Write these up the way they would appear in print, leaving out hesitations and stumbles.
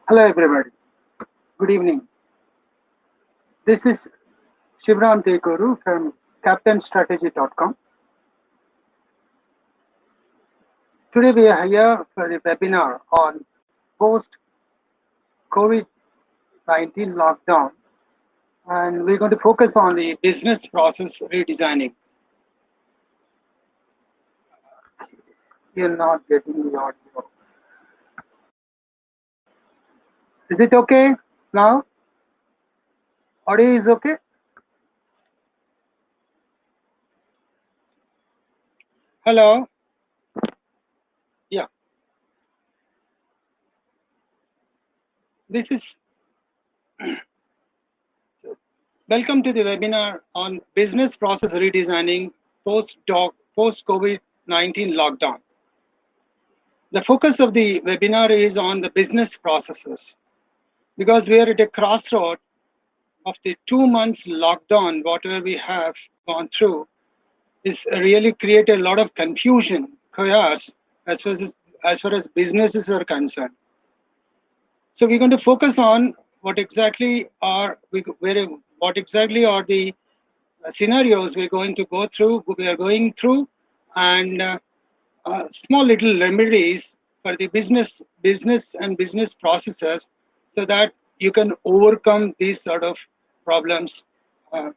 Hello everybody. Good evening. This is Shivram Tekuru from captainstrategy.com. Today we are here for a webinar on post Covid-19 lockdown, and we're going to focus on the business process redesigning. You're not getting the audio. Is it okay now? Audio is okay? Hello? Yeah. This is Welcome to the webinar on business process redesigning post Covid-19 lockdown. The focus of the webinar is on the business processes because we are at a crossroad of the 2 months lockdown. Whatever we have gone through is really created a lot of confusion, chaos as far as businesses are concerned. So we're going to focus on what exactly are the scenarios we are going through, and small little remedies for the business and business processes, so that you can overcome these sort of problems. I'm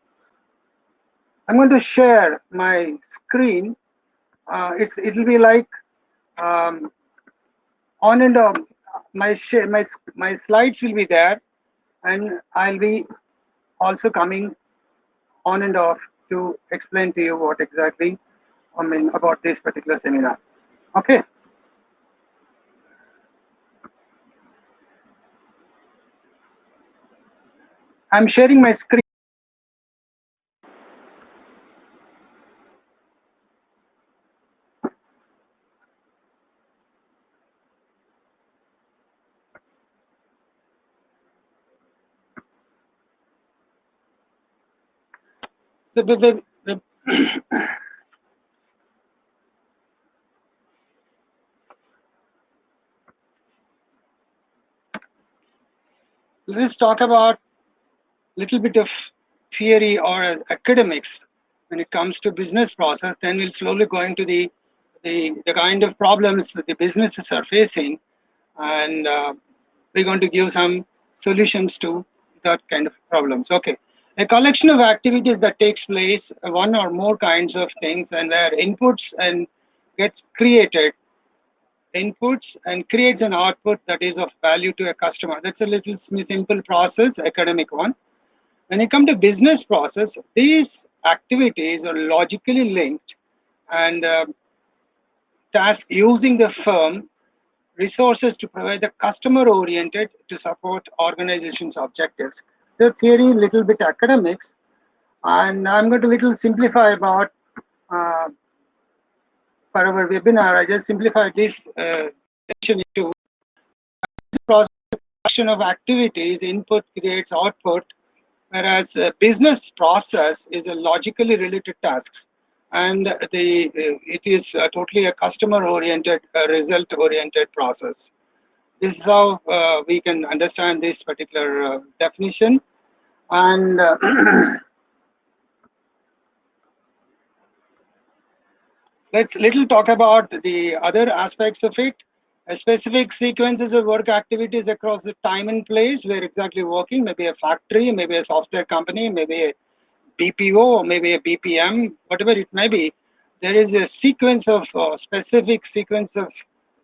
going to share my screen. It'll be like on and off. My slides will be there, and I'll be also coming on and off to explain to you what exactly about this particular seminar. Okay. I'm sharing my screen. Let's talk about little bit of theory or academics when it comes to business process. Then we'll slowly go into the kind of problems that the businesses are facing, and we're going to give some solutions to that kind of problems. Okay. A collection of activities that takes place, one or more kinds of things, and where inputs and gets created, inputs and creates an output that is of value to a customer. That's a little simple process, academic one. When it comes to business process, these activities are logically linked, and task using the firm resources to provide the customer oriented to support organization's objectives. The theory little bit academics, and I'm going to little simplify about for our webinar. I just simplified this section into process of activities. Input creates output, whereas business process is a logically related task, and it is totally a customer oriented, result oriented process. This is how we can understand this particular definition. And let's little talk about the other aspects of it. Specific sequences of work activities across the time and place where exactly working, maybe a factory, maybe a software company, maybe a BPO, or maybe a BPM, whatever it may be. There is a sequence of specific sequence of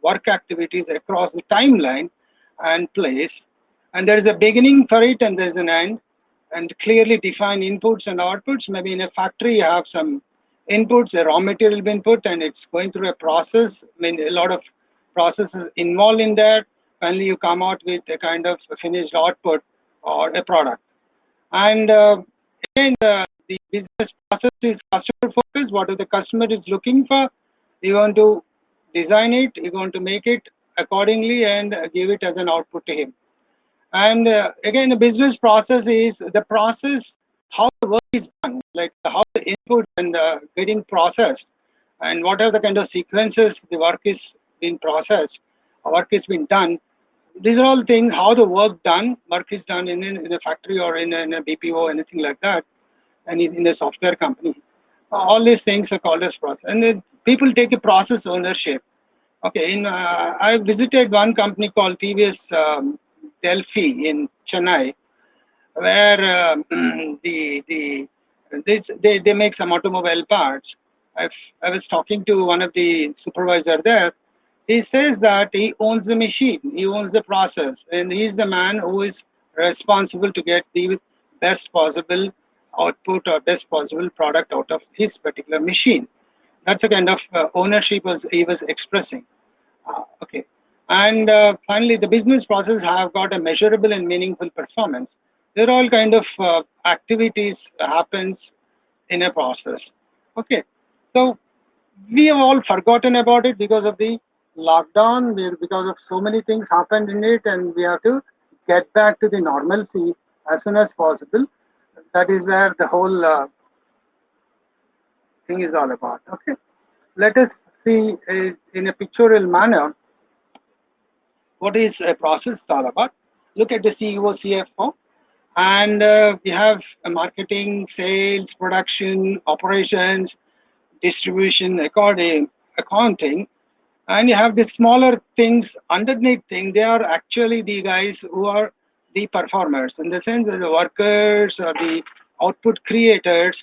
work activities across the timeline and place, and there is a beginning for it and there is an end, and clearly defined inputs and outputs. Maybe in a factory you have some inputs, a raw material been put, and it's going through a process. I mean, a lot of processes involved in that. Finally, you come out with a kind of finished output or a product. And again, the business process is customer focused. What the customer is looking for, you want to design it, you're going to make it accordingly and give it as an output to him. And again, the business process is the process, how the work is done, like how the input and getting processed, and what are the kind of sequences the work is being processed, work is being done. these are all things how the work is done in a factory or in a BPO, anything like that, and in a software company. All these things are called as process, and then people take a process ownership. Okay, I visited one company called TVS Delphi in Chennai, where they make some automobile parts. I was talking to one of the supervisor there. He says that he owns the machine, he owns the process, and he's the man who is responsible to get the best possible output or best possible product out of his particular machine. That's the kind of ownership he was expressing. Okay. And finally, the business process have got a measurable and meaningful performance. There are all kind of activities happens in a process. Okay. So we have all forgotten about it because of the lockdown, because of so many things happened in it, and we have to get back to the normalcy as soon as possible. That is where the whole thing is all about. Okay. Let us see in a pictorial manner what is a process all about. Look at the CEO, CFO, and we have marketing, sales, production, operations, distribution, accounting, and you have the smaller things underneath thing. They are actually the guys who are the performers, in the sense that the workers or the output creators.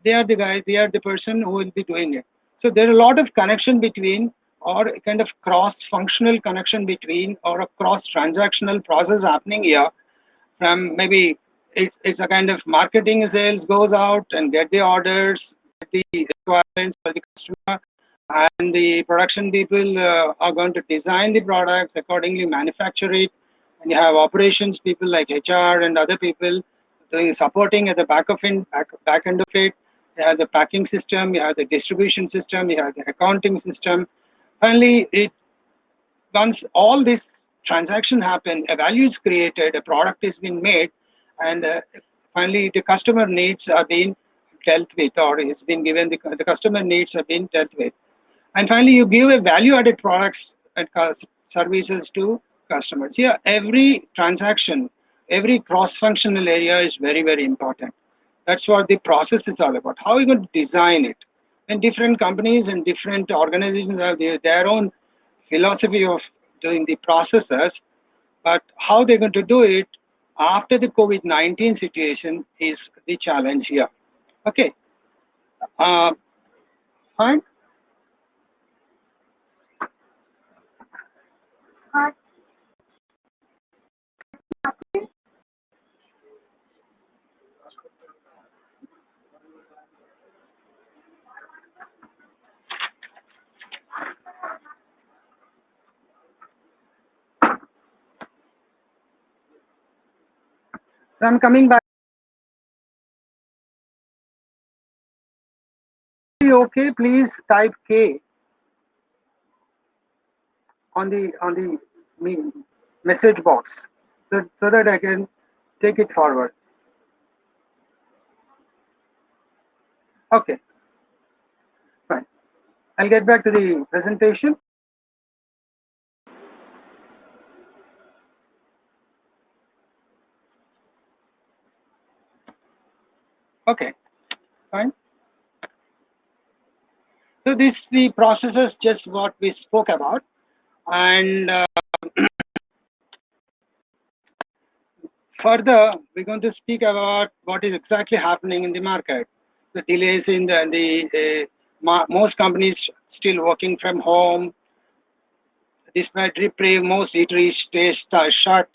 They are the guys, they are the person who will be doing it. So there are a lot of connection between, or a kind of cross functional connection between, or a cross transactional process happening here. From maybe it's a kind of marketing, sales goes out and get the orders, get the requirements for the customer, and the production people are going to design the products accordingly, manufacture it, and you have operations people like HR and other people doing supporting at the back end of it. You have the packing system, you have the distribution system, you have the accounting system. Finally, once all this transaction happen, a value is created, a product is being made, and finally the customer needs are being dealt with, or it's been given, the customer needs are being dealt with. And finally, you give a value-added products and services to customers. Here, every transaction, every cross-functional area is very, very important. That's what the process is all about. How are you going to design it? And different companies and different organizations have their own philosophy of doing the processes, but how they're going to do it after the COVID-19 situation is the challenge here. Okay. Fine. So I'm coming back. Okay, please type K on the message box, so that I can take it forward. Okay, fine. I'll get back to the presentation. Okay, fine. So this the processes just what we spoke about, and further we're going to speak about what is exactly happening in the market. The delays in most companies still working from home. Despite reprieve, most eateries stay shut.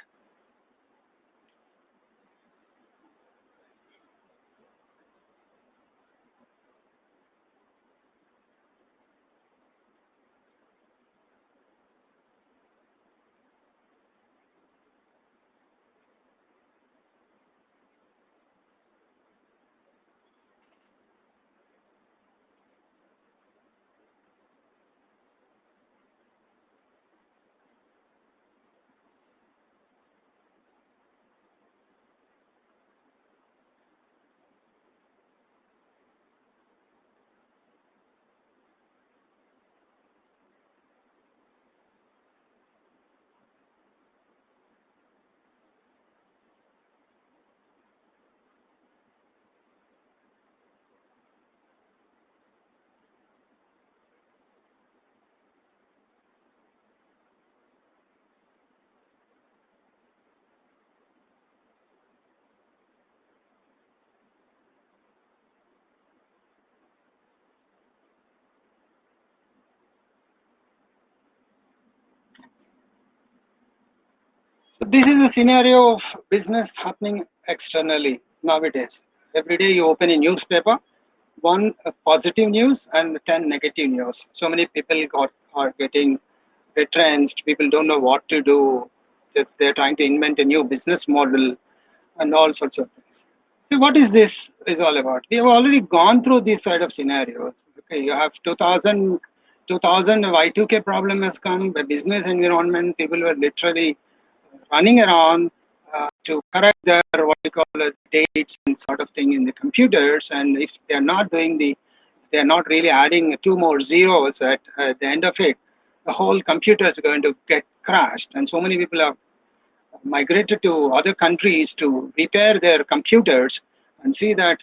this is a scenario of business happening externally nowadays. Every day you open a newspaper, one positive news and 10 negative news. So many people are getting retrenched. People don't know what to do. They're trying to invent a new business model and all sorts of things. So what is this is all about? We have already gone through these sort of scenarios. Okay, you have 2000 Y2K problem has come. The business environment, people were literally running around to correct their what we call as dates and sort of thing in the computers. And if they are not doing they are not really adding two more zeros at the end of it, the whole computer is going to get crashed. And so many people have migrated to other countries to repair their computers and see that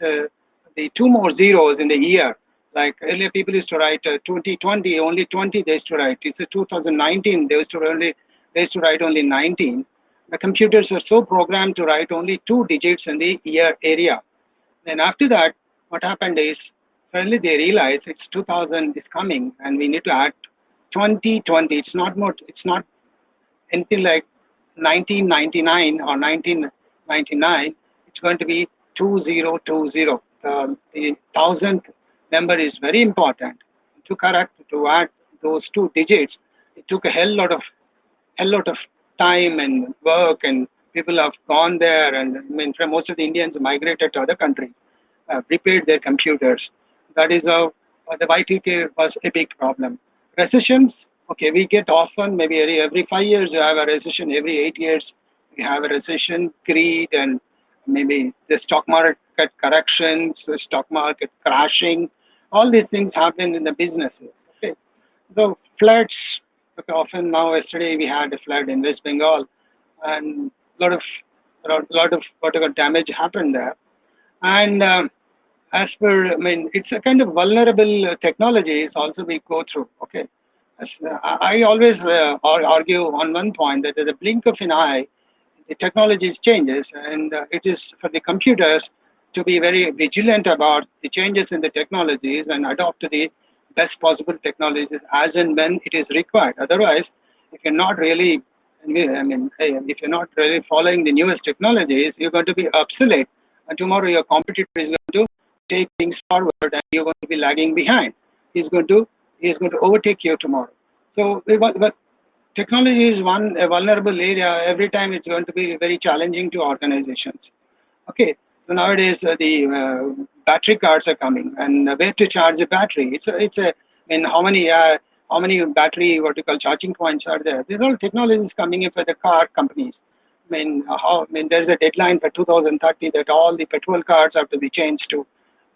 the two more zeros in the year, like earlier people used to write 2020, only 20 they used to write. It's 2019, they used to write only 19. The computers are so programmed to write only two digits in the year area. Then after that, what happened is suddenly they realized it's 2000 is coming and we need to add 2020. It's not more. It's not anything like 1999 or 1999. It's going to be 2020. The thousandth number is very important. To add those two digits, it took a hell lot of time and work, and people have gone there. And I mean, most of the Indians migrated to other countries, repaired their computers. That is how the Y2K was a big problem. Recessions, okay, we get often, maybe every 5 years you have a recession, every 8 years we have a recession, greed, and maybe the stock market corrections, the stock market crashing. All these things happen in the businesses. Okay, so floods. Okay, often now, yesterday we had a flood in West Bengal, and lot of whatever damage happened there. And as per, I mean, it's a kind of vulnerable technologies also we go through. Okay, I always argue on one point that at the blink of an eye, the technologies changes, and it is for the computers to be very vigilant about the changes in the technologies and adopt the best possible technologies as and when it is required. Otherwise, if you're not really, if you're not really following the newest technologies, you're going to be obsolete, and tomorrow your competitor is going to take things forward, and you're going to be lagging behind. He's going to overtake you tomorrow. So, but technology is a vulnerable area. Every time it's going to be very challenging to organizations. Okay, so nowadays the battery cars are coming, and where to charge a battery? How many battery charging points are there? These are all technologies coming in for the car companies. There's a deadline for 2030 that all the petrol cars have to be changed to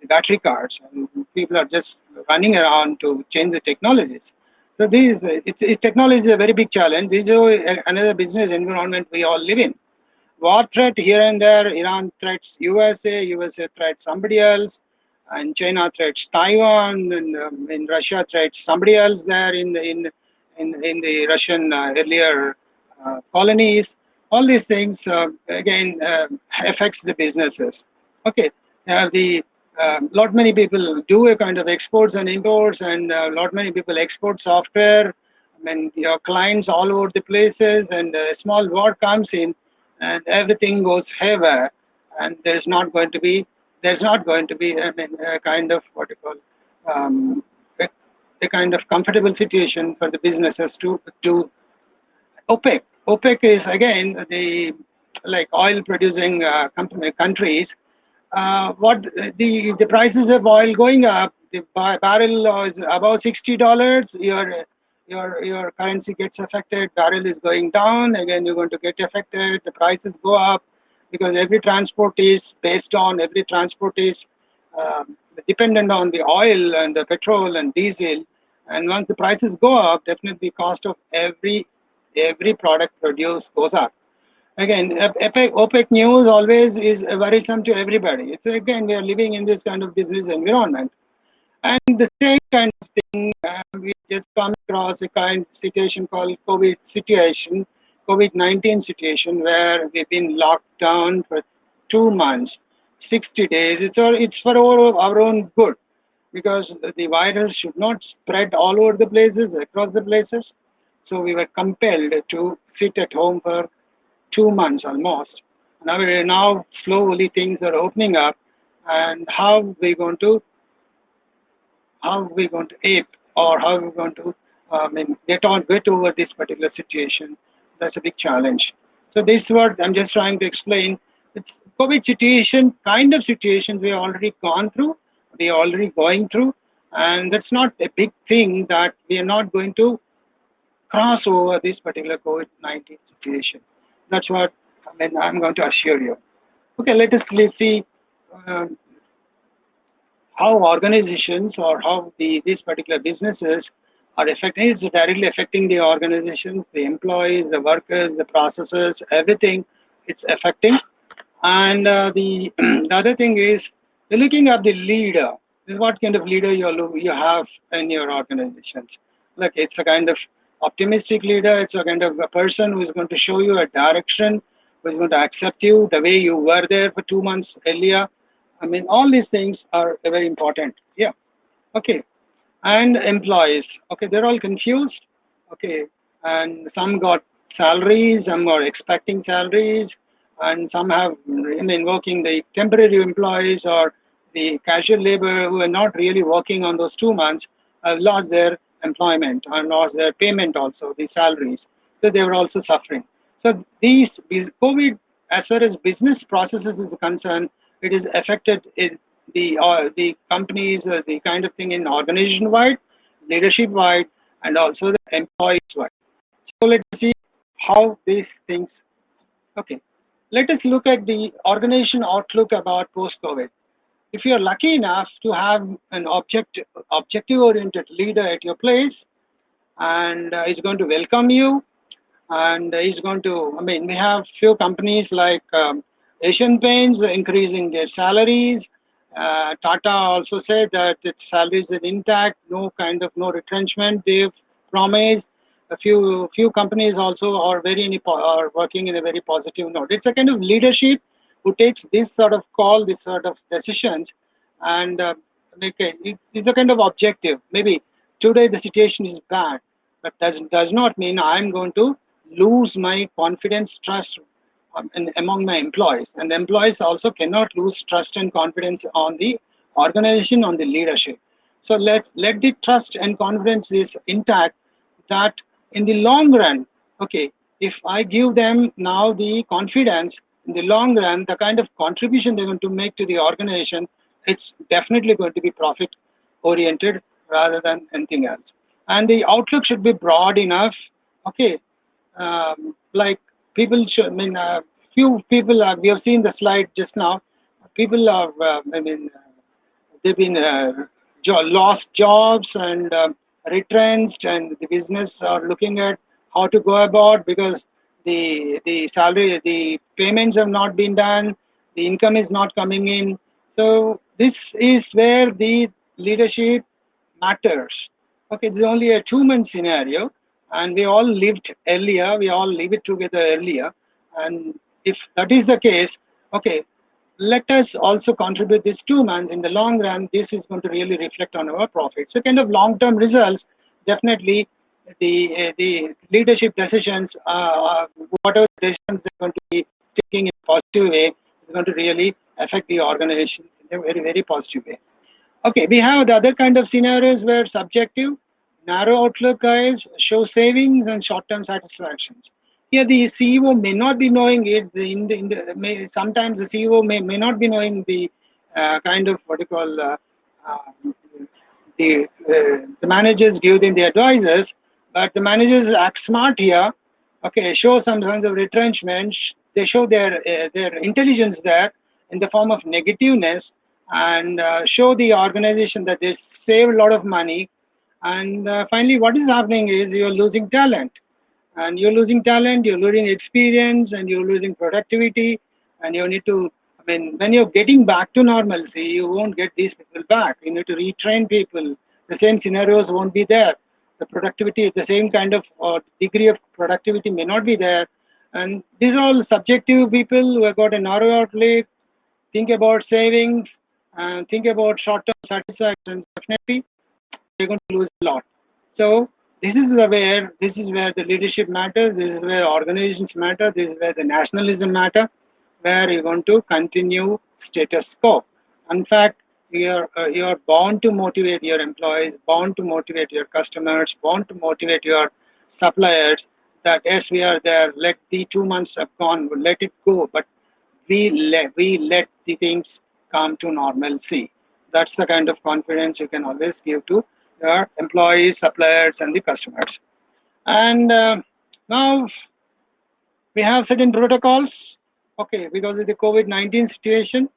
the battery cars, and people are just running around to change the technologies. So technology is a very big challenge. This is another business environment we all live in. War threat here and there. Iran threats USA threats somebody else, and China threats Taiwan, and Russia threats somebody else there in the Russian earlier colonies. All these things again affects the businesses. Okay, lot many people do a kind of exports and imports, and lot many people export software. Your clients all over the places, and a small war comes in, and everything goes haywire, and there's not going to be a kind of a kind of comfortable situation for the businesses to OPEC. OPEC is again the oil producing countries. What the prices of oil going up, the barrel is above $60. Your currency gets affected. Barrel is going down. Again, you're going to get affected. The prices go up because every transport is dependent on the oil and the petrol and diesel. And once the prices go up, definitely the cost of every product produced goes up. Again, OPEC news always is worrisome to everybody. It's again, we are living in this kind of business environment. And the same kind of thing, we just come across a kind of situation called COVID-19 situation, where we've been locked down for 2 months, 60 days. It's for our own good, because the virus should not spread all over the places, across the places. So we were compelled to sit at home for 2 months almost. Now slowly things are opening up, and how we going to ape, or how we going to get over this particular situation. That's a big challenge. So this is what I'm just trying to explain. It's COVID situation, kind of situations we already gone through, we are already going through, and that's not a big thing that we are not going to cross over this particular COVID-19 situation. That's what I'm going to assure you. Okay, let's see uh, how organizations, or how these particular businesses are affecting. It's directly affecting the organizations, the employees, the workers, the processes, everything. It's affecting. And the other thing is, you're looking at the leader. This is what kind of leader you have in your organizations. Like, it's a kind of optimistic leader. It's a kind of a person who is going to show you a direction, who is going to accept you the way you were there for 2 months earlier. All these things are very important. Yeah. Okay. And employees. Okay, they're all confused. Okay. And some got salaries, some are expecting salaries, and some have working the temporary employees or the casual labor who are not really working on those 2 months have lost their employment and lost their payment also, the salaries. So they were also suffering. So these COVID, as far as business processes is concerned, it is affected in the companies, the kind of thing in organization wide, leadership wide, and also the employees wide. So let's see how these things. Okay, let us look at the organization outlook about post-COVID. If you are lucky enough to have an objective-oriented leader at your place, and is going to welcome you, and is going to, we have few companies like Asian Paints increasing their salaries. Tata also said that its salaries are intact, no retrenchment they've promised. A few companies also are working in a very positive note. It's a kind of leadership who takes this sort of call, this sort of decisions, and it's a kind of objective. Maybe today the situation is bad, but does not mean I'm going to lose my confidence, trust among my employees. And the employees also cannot lose trust and confidence on the organization, on the leadership. So let the trust and confidence is intact, that in the long run, okay, if I give them now the confidence, in the long run, the kind of contribution they're going to make to the organization, it's definitely going to be profit oriented rather than anything else. And the outlook should be broad enough. Okay, like people should, few people we have seen the slide just now. People have, they've been lost jobs and retrenched, and the business are looking at how to go about, because the salary, the payments have not been done, the income is not coming in. So this is where the leadership matters. Okay, this is only a 2 month scenario, and we all lived earlier, we all live it together earlier. And if that is the case, okay, let us also contribute this 2 months. In the long run, this is going to really reflect on our profits. So kind of long-term results, definitely the leadership decisions, whatever decisions they're going to be taking in a positive way, is going to really affect the organization in a very, very positive way. Okay, we have the other kind of scenarios where subjective, narrow outlook guys show savings and short-term satisfactions. Here, the CEO may not be knowing it. Sometimes the CEO may not be knowing the kind of what you call the managers give them the advisors, but the managers act smart here. Okay, show some kinds of retrenchment. They show their intelligence there in the form of negativeness, and show the organization that they save a lot of money. And finally, what is happening is you're losing talent. And you're losing talent, you're losing experience, and you're losing productivity. And you need to, when you're getting back to normalcy, you won't get these people back. You need to retrain people. The same scenarios won't be there. The productivity, the same kind of degree of productivity may not be there. And these are all subjective people who have got a narrow outlook, think about savings, and think about short-term satisfaction. Definitely, they're going to lose a lot. So This is where the leadership matters. This is where organizations matter. This is where the nationalism matter. Where you want to continue status quo. In fact, you're bound to motivate your employees, bound to motivate your customers, bound to motivate your suppliers. That yes, we are there. Let the 2 months have gone. Let it go. But we let the things come to normalcy. That's the kind of confidence you can always give to your employees, suppliers, and the customers. And now we have certain protocols. Okay, because of the COVID-19 situation,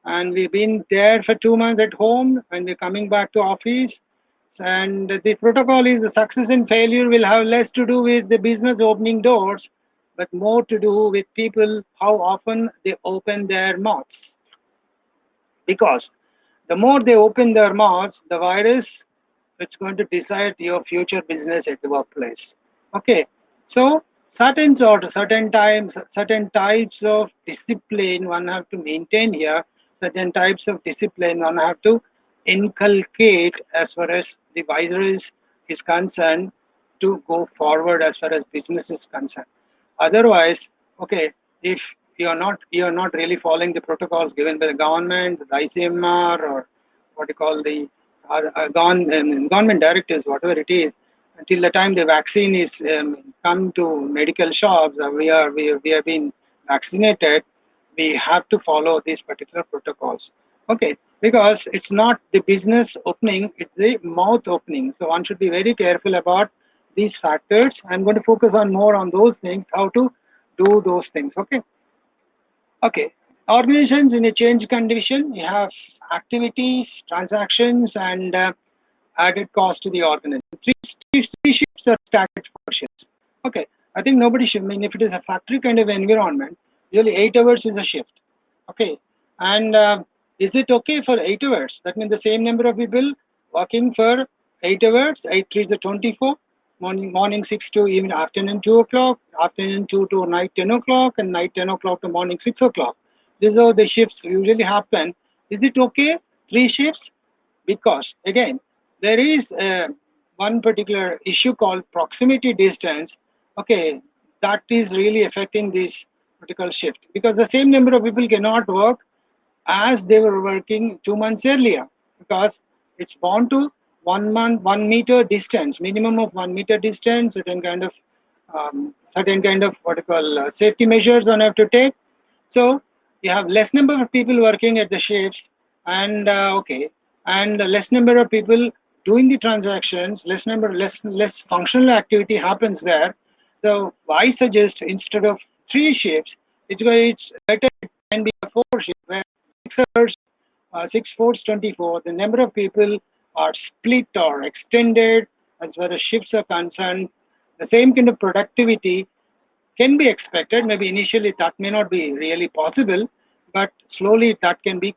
and we've been there for 2 months at home, and we're coming back to office. And the protocol is the success and failure will have less to do with the business opening doors, but more to do with people how often they open their mouths. Because the more they open their mouths, the virus it's going to decide your future business at the workplace. Okay, so certain types of discipline one have to maintain here. Certain types of discipline one have to inculcate as far as the virus is concerned to go forward as far as business is concerned. Otherwise, okay, if you're not really following the protocols given by the government, the ICMR, or what you call the government directives, whatever it is, until the time the vaccine is come to medical shops, we have been vaccinated. We have to follow these particular protocols. Okay, because it's not the business opening, it's the mouth opening. So one should be very careful about these factors. I'm going to focus on more on those things, how to do those things. Okay. Okay. Organizations in a change condition, you have activities, transactions, and added cost to the organization. Three shifts are staggered for shifts. Okay. I think nobody should, I mean, if it is a factory kind of environment, usually 8 hours is a shift. Okay. And is it okay for 8 hours? That means the same number of people working for 8 hours, 8 3 is the 24, morning 6 to even afternoon 2 o'clock, afternoon 2 to night 10 o'clock, and night 10 o'clock to morning 6 o'clock. These are the shifts usually happen. Is it okay? 3 shifts? Because again, there is one particular issue called proximity distance. Okay, that is really affecting this particular shift because the same number of people cannot work as they were working 2 months earlier because it's bound to 1 meter distance, minimum of 1 meter distance, certain kind of what you call safety measures one have to take. So you have less number of people working at the shifts, and okay, and less number of people doing the transactions, less functional activity happens there. So I suggest instead of 3 shifts, it's better it can be a 4 shift where 6 hours, 6 4 24. The number of people are split or extended as far as shifts are concerned. The same kind of productivity can be expected. Maybe initially that may not be really possible, but slowly that can be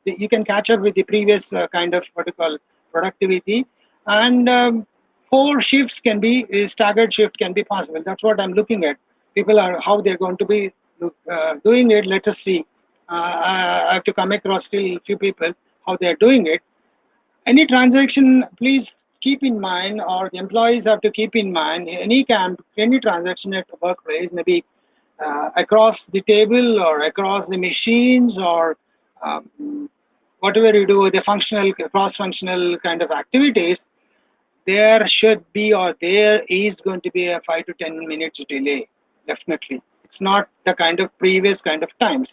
you can catch up with the previous kind of what you call productivity, and 4 shifts can be staggered shift can be possible. That's what I'm looking at. People are how they're going to be doing it. Let us see. I have to come across still few people how they're doing it. Any transaction, please keep in mind, or the employees have to keep in mind, any transaction at the workplace, maybe across the table or across the machines or whatever you do, the cross-functional kind of activities, there should be or there is going to be a 5 to 10 minutes delay, definitely. It's not the kind of previous kind of times.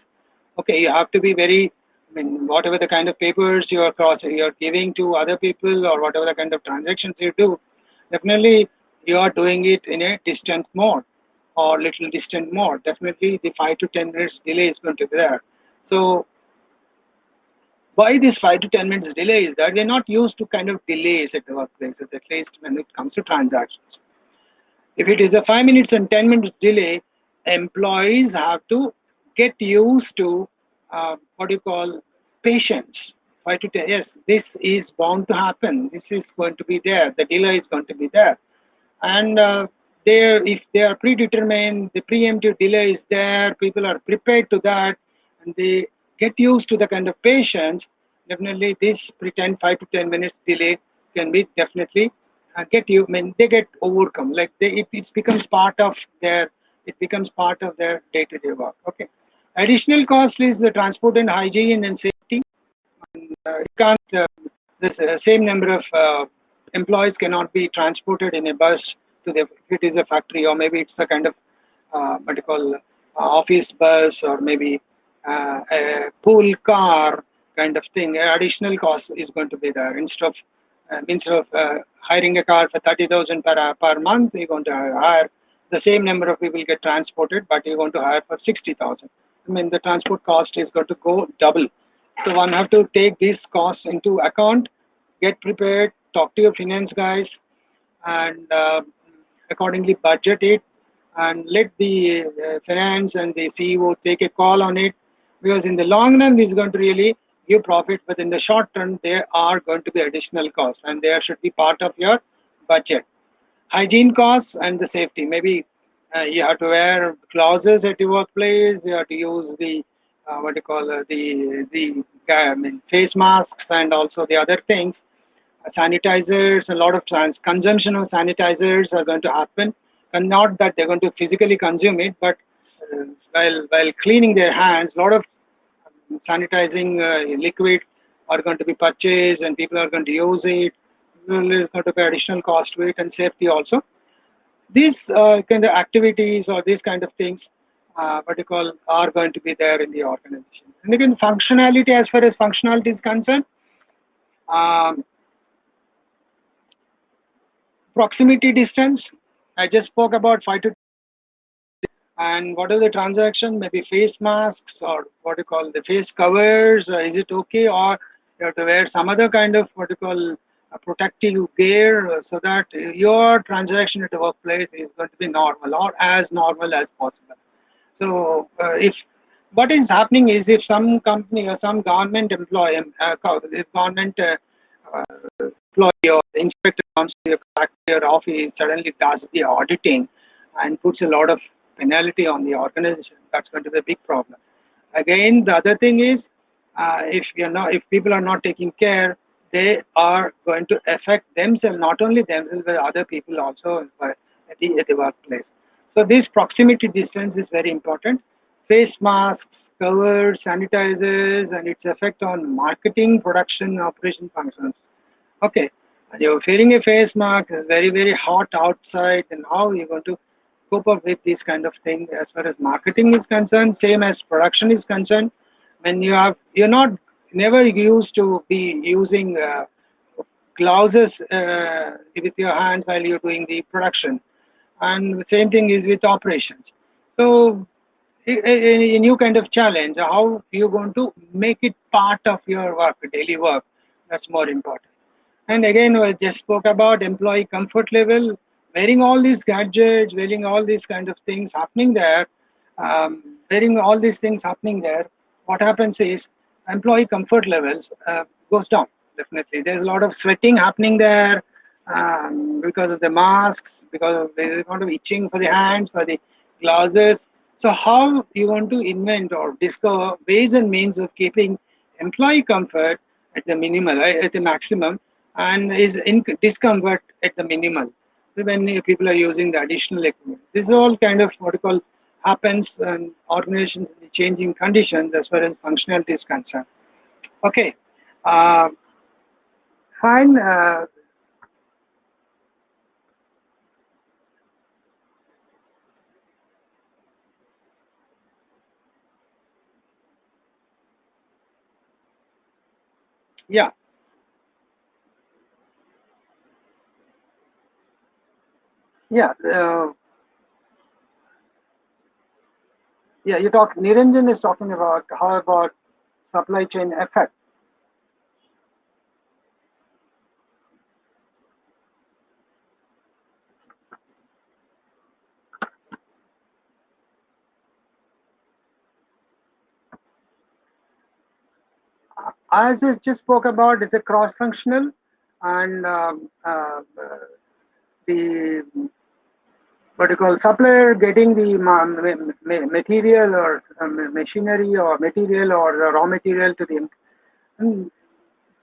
Okay, you have to be very, whatever the kind of papers you're giving to other people or whatever the kind of transactions you do, definitely you are doing it in a distant mode or little distant mode. Definitely the 5 to 10 minutes delay is going to be there. So why this 5 to 10 minutes delay is that we're not used to kind of delays at the workplaces, at least when it comes to transactions. If it is a 5 minutes and 10 minutes delay, employees have to get used to what you call patience. 5 to 10, yes, this is bound to happen. This is going to be there. The delay is going to be there. And if they are predetermined, the preemptive delay is there, people are prepared to that, and they get used to the kind of patience, definitely this pretend 5 to 10 minutes delay can be definitely get you. I mean, they get overcome. Like it becomes part of their day-to-day work. Okay. Additional cost is the transport and hygiene and safety. You can't the same number of employees cannot be transported in a bus to the if it is a factory, or maybe it's a kind of what you call office bus, or maybe a pool car kind of thing. Additional cost is going to be there. Instead of hiring a car for 30,000 per month, you're going to hire the same number of people get transported, but you're going to hire for 60,000. I mean, the transport cost is going to go double. So one have to take these costs into account, get prepared, talk to your finance guys, and accordingly budget it, and let the finance and the CEO take a call on it, because in the long run this is going to really give profit, but in the short term there are going to be additional costs, and there should be part of your budget. Hygiene costs and the safety. Maybe you have to wear gloves at your workplace. You have to use the what do you call I mean, face masks, and also the other things. Sanitizers. A lot of consumption of sanitizers are going to happen, and not that they're going to physically consume it, but while cleaning their hands, a lot of sanitizing liquid are going to be purchased, and people are going to use it. There's going to be additional cost to it, and safety also. These kind of activities or these kind of things, what you call, are going to be there in the organization. And again, functionality, as far as functionality is concerned, um, proximity distance. I just spoke about 5 to, and what are the transaction? Maybe face masks, or what you call the face covers. Is it okay, or you have to wear some other kind of what you call protective gear, so that your transaction at the workplace is going to be normal, or as normal as possible. So if what is happening is, if some company or some government employee, if government employee or inspector comes to your factory or office, suddenly does the auditing and puts a lot of penalty on the organization, that's going to be a big problem. Again, the other thing is, if people are not taking care, they are going to affect themselves, not only themselves, but other people also at the workplace. So this proximity distance is very important. Face masks, covers, sanitizers, and its effect on marketing, production, operation functions. Okay, and you're wearing a face mask, it's very, very hot outside, and how you're going to cope up with these kind of things as far as marketing is concerned, same as production is concerned. When you're not never used to be using gloves with your hands while you're doing the production, and the same thing is with operations. So a new kind of challenge, how you're going to make it part of your work, daily work, that's more important. And again, I just spoke about employee comfort level, wearing all these gadgets, wearing all these kind of things happening there, wearing all these things happening there. What happens is employee comfort levels goes down. Definitely, there's a lot of sweating happening there because of the masks, because of there's a lot of itching for the hands, for the gloves. So how you want to invent or discover ways and means of keeping employee comfort at the minimal, at the maximum, and is in discomfort at the minimal when people are using the additional equipment. This is all kind of what you call happens in organizations in the changing conditions as far as functionality is concerned. Okay, uh, fine. Yeah, yeah, yeah. You talk. Niranjan is talking about how about supply chain effect. As I just spoke about, it's a cross-functional, and the what you call supplier getting the material, or machinery, or material, or the raw material to the. And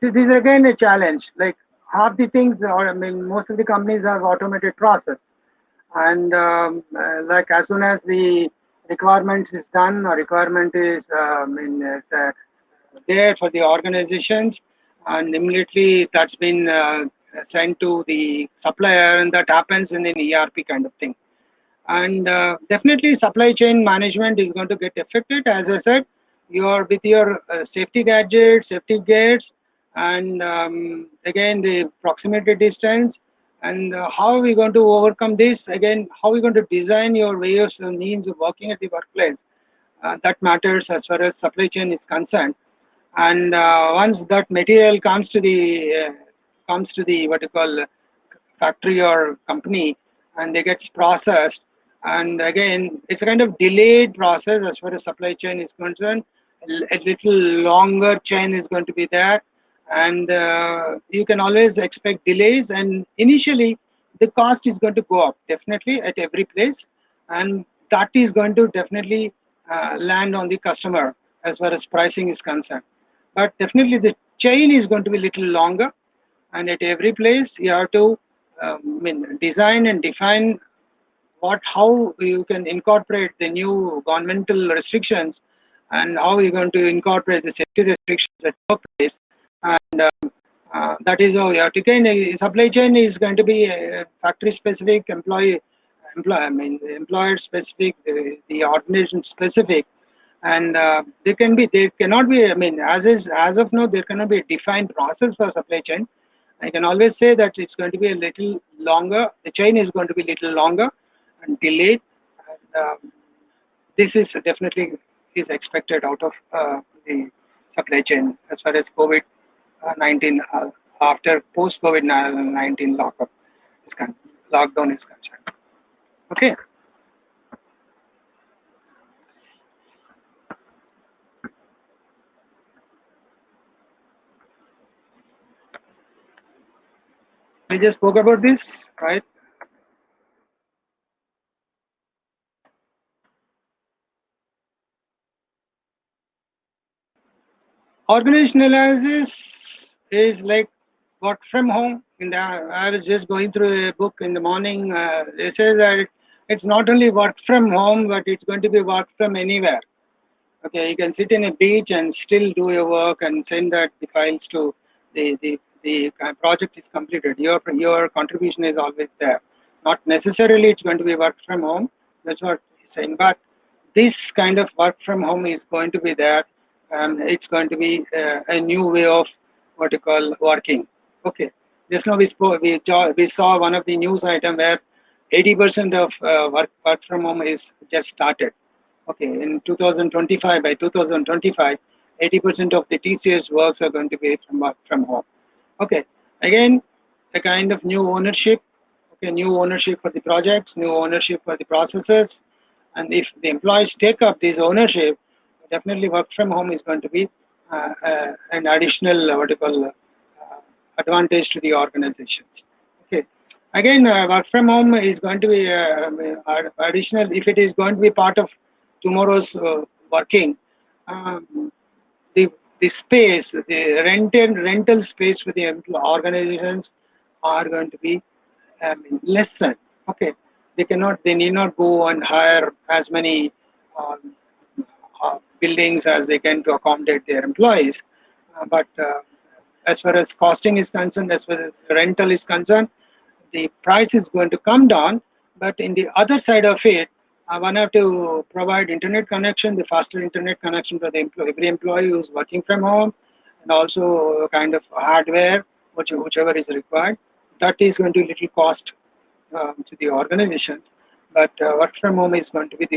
this is again a challenge. Like half the things, or I mean, most of the companies have automated process, and like as soon as the requirement is done or requirement is there for the organizations, and immediately that's been sent to the supplier, and that happens in an ERP kind of thing. And definitely supply chain management is going to get affected. As I said, you are with your safety gadgets, safety gates, and again the proximity distance, and how are we going to overcome this? Again, how are we going to design your ways and means of working at the workplace? That matters as far as supply chain is concerned. And once that material comes to the what you call factory or company, and they gets processed, and again it's a kind of delayed process as far as supply chain is concerned. A little longer chain is going to be there, and you can always expect delays, and initially the cost is going to go up definitely at every place, and that is going to definitely land on the customer as far as pricing is concerned. But definitely the chain is going to be little longer, and at every place you have to design and define how you can incorporate the new governmental restrictions, and how you're going to incorporate the safety restrictions at workplace, and that is how you have to gain. Supply chain is going to be factory specific, employer specific, the organization specific, and there cannot be, as of now there cannot be a defined process for supply chain. I can always say that it's going to be a little longer, the chain is going to be a little longer and delayed, and this is definitely is expected out of the supply chain as far as COVID-19 after post COVID-19 lockdown is concerned. Okay. We just spoke about this, right? Organizational analysis is like work from home. I was just going through a book in the morning. It says that it's not only work from home, but it's going to be work from anywhere. Okay, you can sit in a beach and still do your work and send that the files to the project is completed. Your contribution is always there. Not necessarily it's going to be work from home. That's what he's saying. But this kind of work from home is going to be there. It's going to be a new way of what you call working. Okay. Just now we saw one of the news item where 80% of work from home is just started. Okay, in 2025, by 2025, 80% of the TCS works are going to be from home. Okay, again, a kind of new ownership. Okay, new ownership for the projects, new ownership for the processes, and if the employees take up this ownership, definitely work from home is going to be an additional advantage to the organizations. Okay, again, work from home is going to be additional if it is going to be part of tomorrow's working. The space, the rental space for the organizations are going to be less than. Okay, they need not go and hire as many buildings as they can to accommodate their employees. But as far as costing is concerned, as far as rental is concerned, the price is going to come down. But in the other side of it, one have to provide internet connection, the faster internet connection for the every employee who's working from home, and also kind of hardware, whichever is required. That is going to little cost to the organization. But work from home is going to be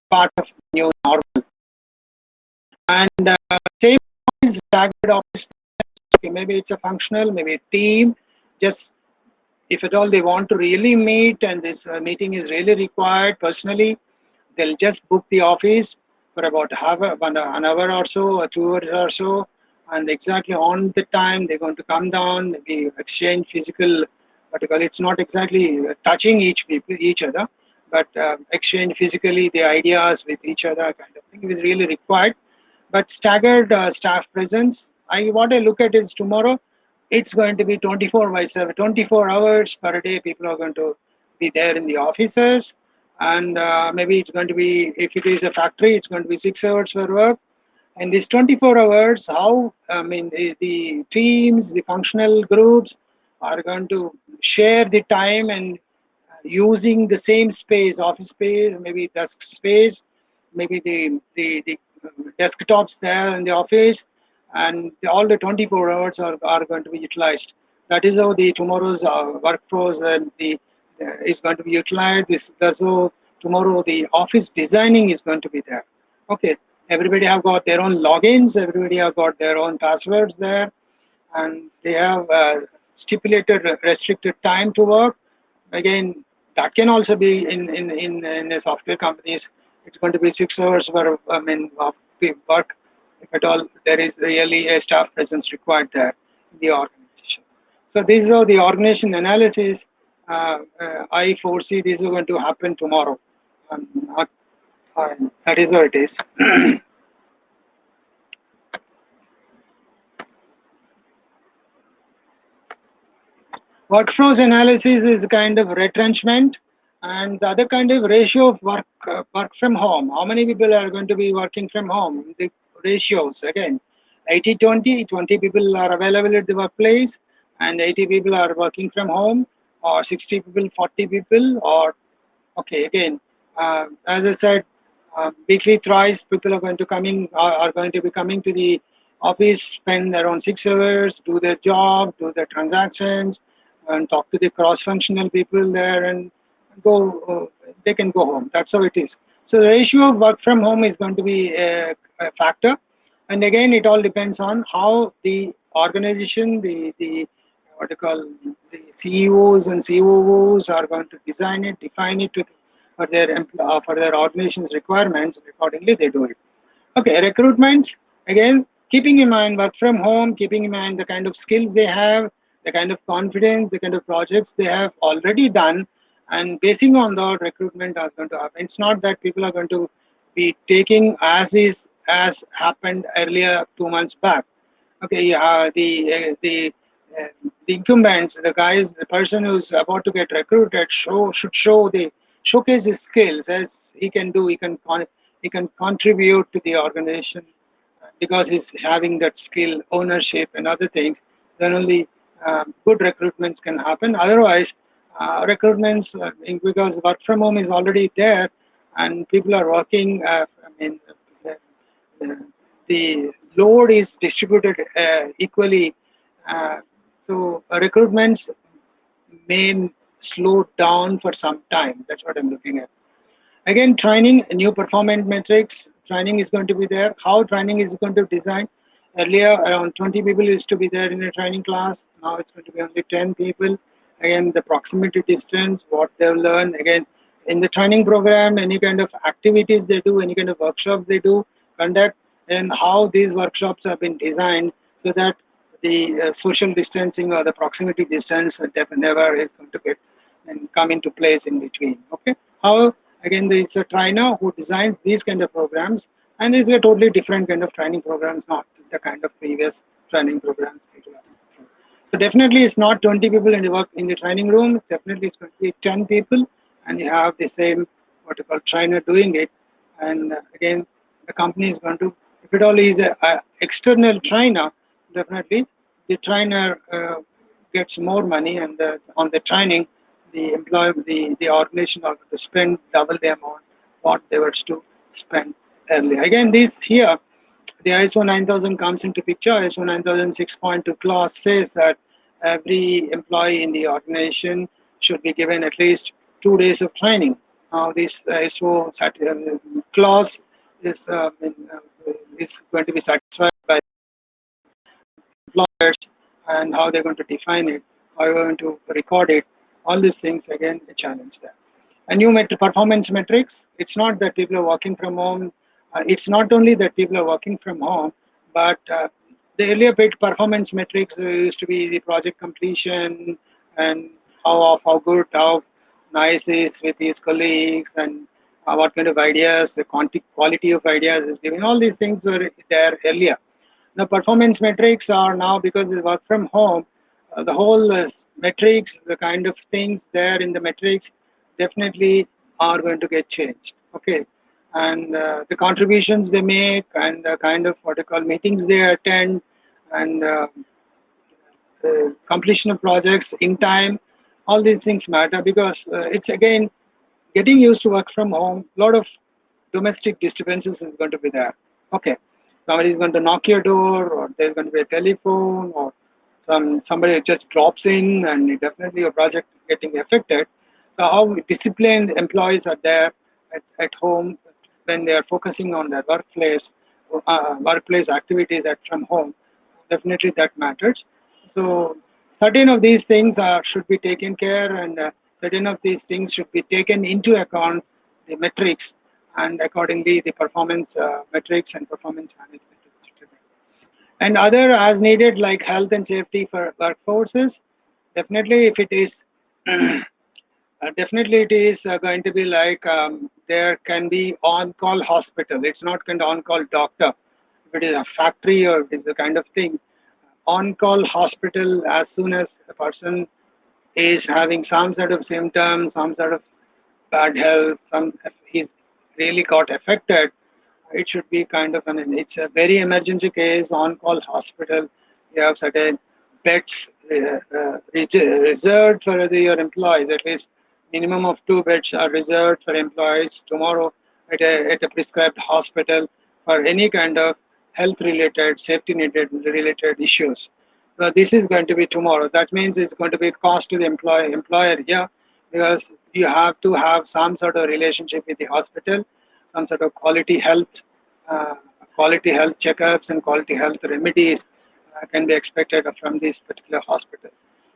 part of new normal. And same is staggered office. Okay, maybe it's a functional, maybe a team. Just if at all they want to really meet and this meeting is really required personally, they'll just book the office for about an hour or so, or 2 hours or so, and exactly on the time they're going to come down, maybe exchange physical, it's not exactly touching each other, but exchange physically the ideas with each other kind of thing is really required. But staggered staff presence, what I look at is tomorrow, it's going to be 24 by 7, 24 hours per day. People are going to be there in the offices, and maybe it's going to be, if it is a factory, it's going to be 6 hours for work. And these 24 hours, how, I mean, the teams, the functional groups are going to share the time and using the same space, office space, maybe desk space, maybe the desktops there in the office, and all the 24 hours are going to be utilized. That is how the tomorrow's workforce and the is going to be utilized. That's how tomorrow the office designing is going to be there. Okay, everybody have got their own logins, everybody have got their own passwords there, and they have stipulated restricted time to work. Again, that can also be in a software companies. It's going to be 6 hours for, I mean, of the work, if at all there is really a staff presence required there in the organization. So this is how the organization analysis. I foresee this is going to happen tomorrow. Not, that is how it is. Workforce analysis is a kind of retrenchment, and the other kind of ratio of work from home. How many people are going to be working from home? The ratios again, 80-20. 20 people are available at the workplace, and 80 people are working from home, or 60 people, 40 people, or okay. Again, as I said, weekly thrice people are going to are going to be coming to the office, spend around 6 hours, do their job, do their transactions, and talk to the cross-functional people there, and go. They can go home. That's how it is. So the ratio of work from home is going to be a factor, and again, it all depends on how the organization, the what you call the CEOs and COOs are going to design it, define it for their organization's requirements. Accordingly, they do it. Okay, recruitment, again, keeping in mind work from home, keeping in mind the kind of skills they have, the kind of confidence, the kind of projects they have already done, and basing on that, recruitment is going to happen. It's not that people are going to be taking as happened earlier 2 months back. Okay, the incumbents, the guys, the person who's about to get recruited should showcase his skills as he can do. He can contribute to the organization because he's having that skill, ownership, and other things. Then only good recruitments can happen. Otherwise, recruitments because work from home is already there, and people are working. I mean, the load is distributed equally. So recruitments may slow down for some time. That's what I'm looking at. Again, training, new performance metrics. Training is going to be there. How training is going to design? Earlier, around 20 people used to be there in a training class. Now it's going to be only 10 people. Again, the proximity distance, what they'll learn. Again, in the training program, any kind of activities they do, any kind of workshops they do, conduct, and how these workshops have been designed so that the social distancing or the proximity distance never is going to get and come into place in between. Okay. How, again, there is a trainer who designs these kind of programs, and it's a totally different kind of training programs, not the kind of previous training programs. So definitely it's not 20 people in the training room. Definitely it's going to be 10 people, and you have the same what you call trainer doing it. And again, the company is going to, if it all is a external trainer, definitely the trainer gets more money, and on the training, the employer, the organization are going to spend double the amount what they were to spend earlier. Again, this here, the ISO 9000 comes into picture. ISO 9000 6.2 clause says that every employee in the organization should be given at least 2 days of training. Now, this ISO clause is going to be satisfied by employers, and how they're going to define it, how they're going to record it. All these things, again, a challenge there. And new performance metrics, it's not that people are working from home. It's not only that people are working from home, but the earlier performance metrics used to be the project completion and how good, how nice is with his colleagues, and what kind of ideas, the quality of ideas is giving. All these things were there earlier. The performance metrics are now, because they work from home, the whole metrics, the kind of things there in the metrics definitely are going to get changed. Okay, and the contributions they make and the kind of what I call meetings they attend and completion of projects in time, all these things matter because it's again getting used to work from home. A lot of domestic disturbances is going to be there. Okay, somebody is going to knock your door, or there's going to be a telephone, or somebody just drops in, and definitely your project is getting affected. So how disciplined employees are there at home when they are focusing on their workplace activities at from home, definitely that matters. So certain of these things should be taken care, and certain of these things should be taken into account, the metrics, and accordingly the performance metrics and performance management. And other as needed like health and safety for workforces, definitely if it is definitely it is going to be like there can be on-call hospital. It's not kind of on-call doctor. If it is a factory or it is a kind of thing, on-call hospital as soon as a person is having some sort of symptoms, some sort of bad health, if he's really got affected, it should be kind of it's a very emergency case, on-call hospital. You have certain beds reserved for your employees. At least minimum of 2 beds are reserved for employees tomorrow at a prescribed hospital for any kind of health related, safety needed related issues. So this is going to be tomorrow. That means it's going to be cost to the employer, yeah, because you have to have some sort of relationship with the hospital, some sort of uh, quality health checkups and quality health remedies can be expected from this particular hospital.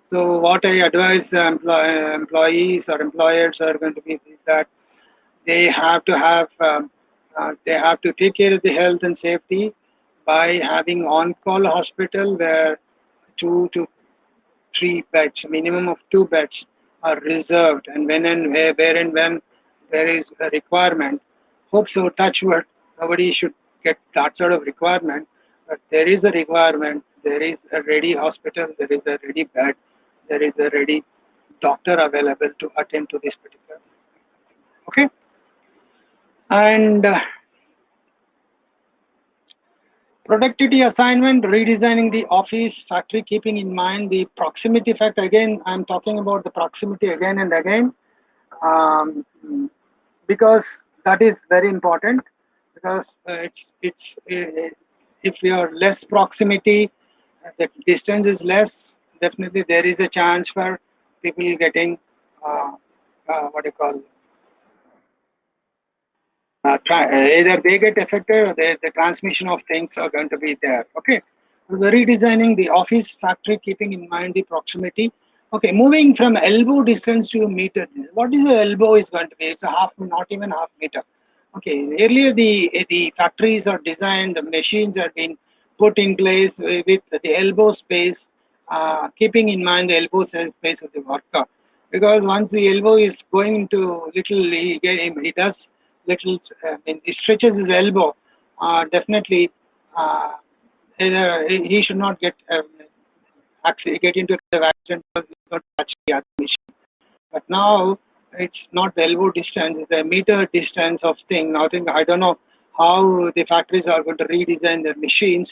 So what I advise employees or employers are going to be is that they have to take care of the health and safety by having on-call hospital where 2 to 3 beds, minimum of 2 beds are reserved, and where and when there is a requirement. Hope so, touch wood, nobody should get that sort of requirement, but there is a requirement, there is a ready hospital, there is a ready bed, there is a ready doctor available to attend to this particular. Okay, and productivity assignment, redesigning the office factory, keeping in mind the proximity factor. Again, I'm talking about the proximity again and again um, because that is very important. Because if your less proximity, the distance is less, definitely there is a chance for people getting what do you call either they get affected or the transmission of things are going to be there. Okay, so the redesigning the office factory, keeping in mind the proximity. Okay, moving from elbow distance to meter. What is the elbow is going to be? It's a half, not even half meter. Okay, earlier the factories are designed, the machines are being put in place with the elbow space, keeping in mind the elbow space of the worker. Because once the elbow is going into little, he does little, he stretches his elbow, definitely he should not get actually get into the accident because he's not touch the other machine. But now it's not the elbow distance, it's a meter distance of thing. Now I don't know how the factories are going to redesign their machines.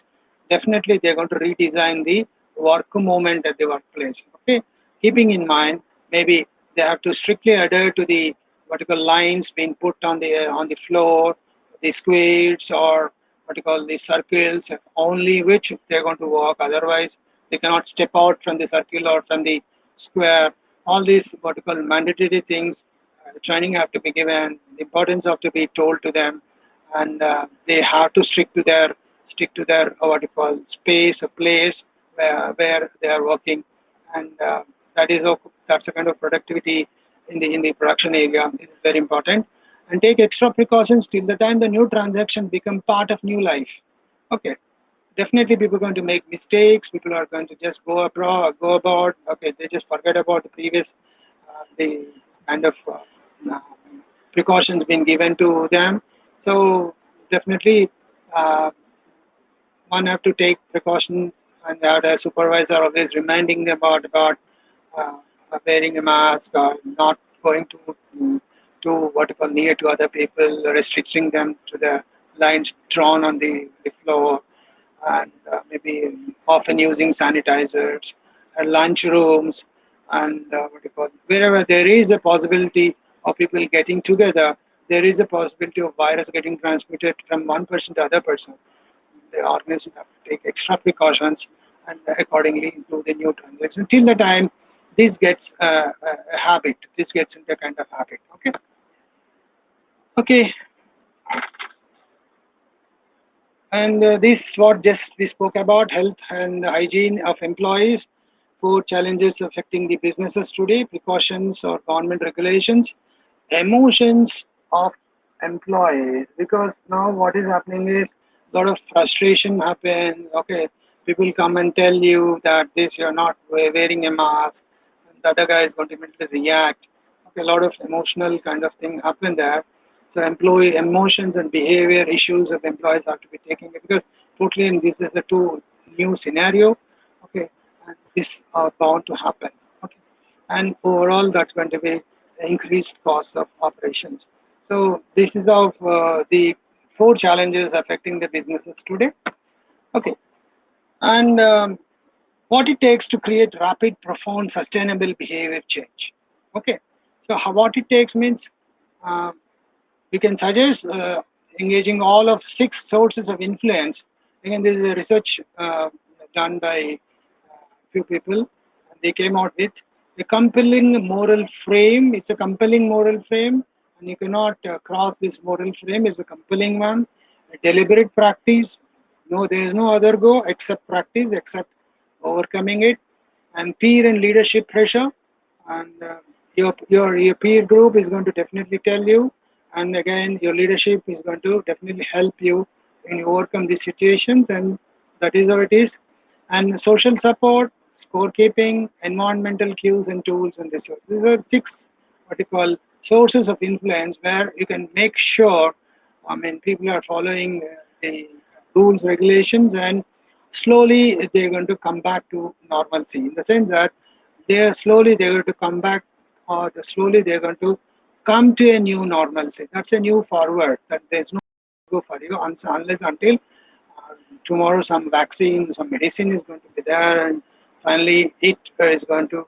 Definitely they're going to redesign the work moment at the workplace. Okay, keeping in mind maybe they have to strictly adhere to the vertical lines being put on the floor, the squids or what you call the circles, only which they're going to walk. Otherwise, they cannot step out from the circle or from the square. All these what you call mandatory things, training have to be given. The importance have to be told to them, and they have to stick to their what you call space, a place where they are working, and that is that's a kind of productivity in the production area is very important. And take extra precautions till the time the new transaction become part of new life. Okay, definitely people are going to make mistakes. People are going to just go about. Okay, they just forget about the previous the kind of uh, precautions being given to them. So definitely uh, one have to take precaution and they had a supervisor always reminding them about uh, wearing a mask or not going to what you call near to other people, restricting them to the lines drawn on the floor, and maybe often using sanitizers, lunch rooms, and what you call wherever there is a possibility of people getting together, there is a possibility of virus getting transmitted from one person to other person. The organization have to take extra precautions and accordingly improve the new transactions till the time this gets a habit. This gets into a kind of habit. Okay. Okay. And this what just we spoke about health and hygiene of employees, four challenges affecting the businesses today, precautions or government regulations, emotions of employees. Because now what is happening is a lot of frustration happens. Okay, people come and tell you that this you're not wearing a mask, and the other guy is going to immediately react. Okay, a lot of emotional kind of thing happen there. So employee emotions and behavior issues of employees have to be taken because totally and this is a two new scenario. Okay, and this are bound to happen. Okay, and overall that's going to be increased cost of operations. So this is of the four challenges affecting the businesses today. Okay, and what it takes to create rapid, profound, sustainable behavior change. Okay, so what it takes means. Uh, you can suggest engaging all of six sources of influence. Again, this is a research done by few people. They came out with a compelling moral frame. It's a compelling moral frame, and you cannot cross this moral frame. It's a compelling one. A deliberate practice. No, there is no other go except practice, except overcoming it, and peer and leadership pressure. And your peer group is going to definitely tell you, and again your leadership is going to definitely help you in overcome these situations, and that is how it is. And social support, scorekeeping, environmental cues and tools, and this. These are six what you call sources of influence where you can make sure. I mean, people are following the rules, regulations, and slowly they're going to come back to normalcy. In the sense that they're going to come back, or slowly they're going to come to a new normalcy. That's a new forward. That there's no go for you unless until tomorrow some vaccine, some medicine is going to be there, and finally it is going to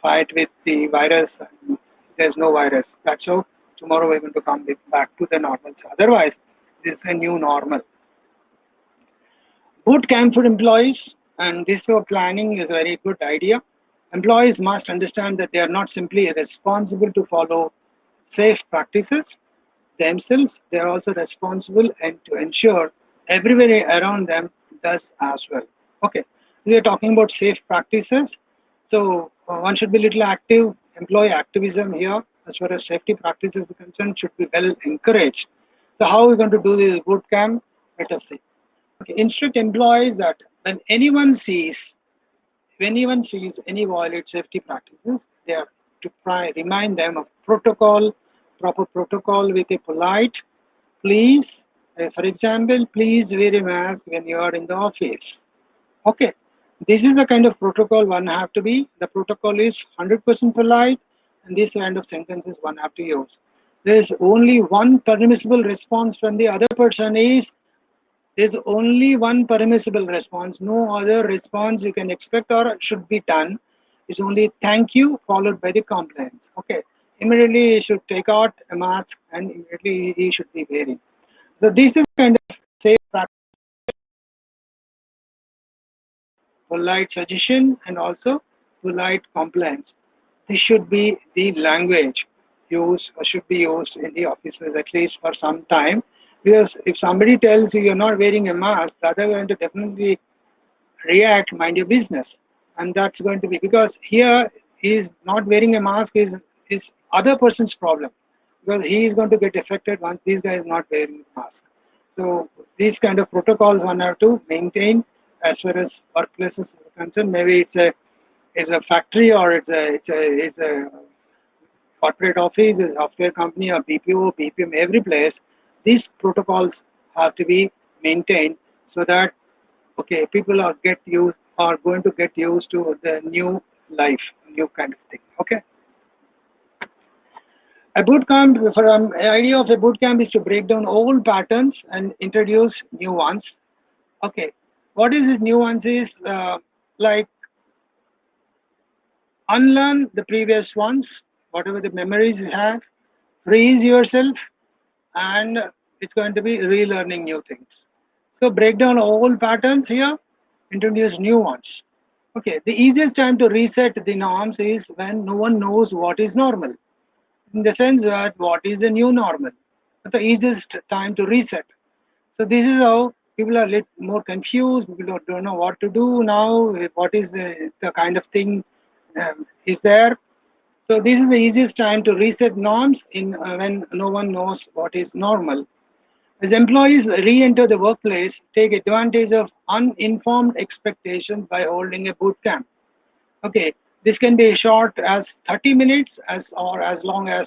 fight with the virus. And there's no virus. That's how tomorrow we're going to come back to the normalcy. Otherwise, this is a new normal. Boot camp for employees, and this for planning is a very good idea. Employees must understand that they are not simply responsible to follow safe practices themselves, they are also responsible and to ensure everybody around them does as well. Okay, we are talking about safe practices. So one should be little active. Employee activism here, as far as safety practices are concerned, should be well encouraged. So how are we going to do this boot camp? Let us see. Okay, instruct employees that when anyone sees any violate safety practices, they are to try remind them of proper protocol with a polite, please, for example, please wear a mask when you are in the office. Okay, this is the kind of protocol one have to be. The protocol is 100% polite, and this kind of sentences one have to use. There is only one permissible response from the other person is there's only one permissible response. No other response you can expect or should be done. It's only thank you followed by the complaint. Okay. Immediately he should take out a mask and immediately he should be wearing. So this is kind of safe practice, polite suggestion and also polite compliance. This should be the language used or should be used in the offices at least for some time. Because if somebody tells you you're not wearing a mask, the other going to definitely react, mind your business. And that's going to be because here is not wearing a mask is other person's problem. Because he is going to get affected once this guy is not wearing a mask. So these kind of protocols one have to maintain as far as workplaces are concerned. Maybe it's a factory or it's a corporate office, a software company, or BPO, BPM, every place. These protocols have to be maintained so that okay, people are get used are going to get used to the new life, new kind of thing. Okay. A boot camp, for an idea of a boot camp is to break down old patterns and introduce new ones. Okay. What is this new ones is like unlearn the previous ones, whatever the memories you have, freeze yourself, and it's going to be relearning new things. So break down old patterns here, introduce new ones. Okay, the easiest time to reset the norms is when no one knows what is normal. In the sense that what is the new normal? That's the easiest time to reset. So this is how people are a little more confused. People don't know what to do now. What is the kind of thing is there? So this is the easiest time to reset norms in when no one knows what is normal. As employees re-enter the workplace, take advantage of uninformed expectations by holding a boot camp. Okay, this can be short as 30 minutes as or as long as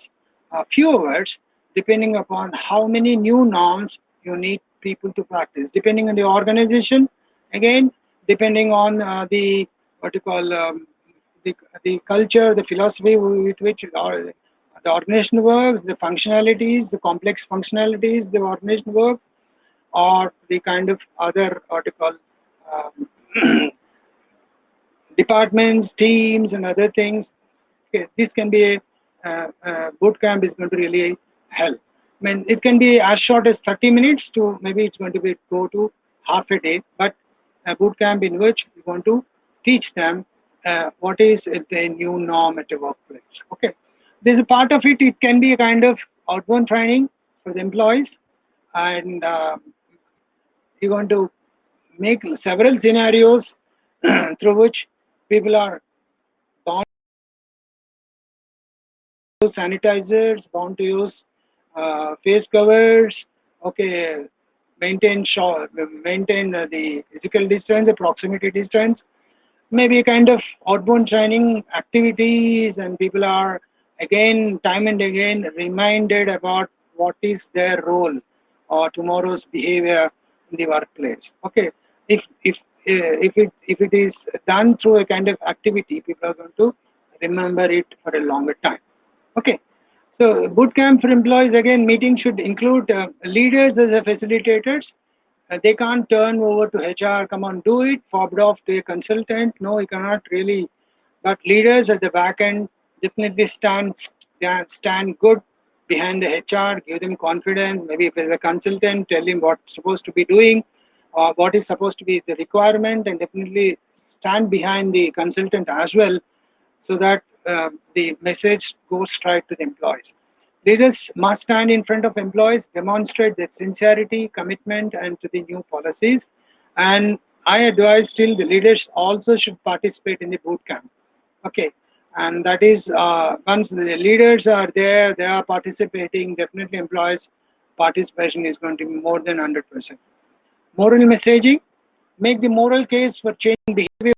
a few hours, depending upon how many new norms you need people to practice. Depending on the organization, again, depending on the what you call the culture, the philosophy with which the organization works, the functionalities, the complex functionalities the organization works, or the kind of other what you call um, departments, teams, and other things. Okay, this can be a boot camp is going to really help. I mean, it can be as short as 30 minutes to maybe it's going to be go to half a day, but a boot camp in which you want to teach them what is the new norm at the workplace. Okay, there's a part of it. It can be a kind of outbound training for the employees, and you're going to make several scenarios through which people are bound to use sanitizers, bound to use face covers, okay, maintain the physical distance, the proximity distance, maybe a kind of outbound training activities, and people are again, time and again, reminded about what is their role or tomorrow's behavior in the workplace. Okay, if it is done through a kind of activity, people are going to remember it for a longer time. Okay, so boot camp for employees, again, meetings should include leaders as the facilitators. They can't turn over to HR, come on, do it, fobbed off to a consultant. No, you cannot really. But leaders at the back end definitely stand good behind the HR, give them confidence. Maybe if there's a consultant, tell him what's supposed to be doing, or what is supposed to be the requirement, and definitely stand behind the consultant as well, so that the message goes straight to the employees. Leaders must stand in front of employees, demonstrate their sincerity, commitment, and to the new policies. And I advise still the leaders also should participate in the boot camp. Okay, and that is once the leaders are there, they are participating. Definitely, employees' participation is going to be more than 100%. Moral messaging: make the moral case for changing behavior.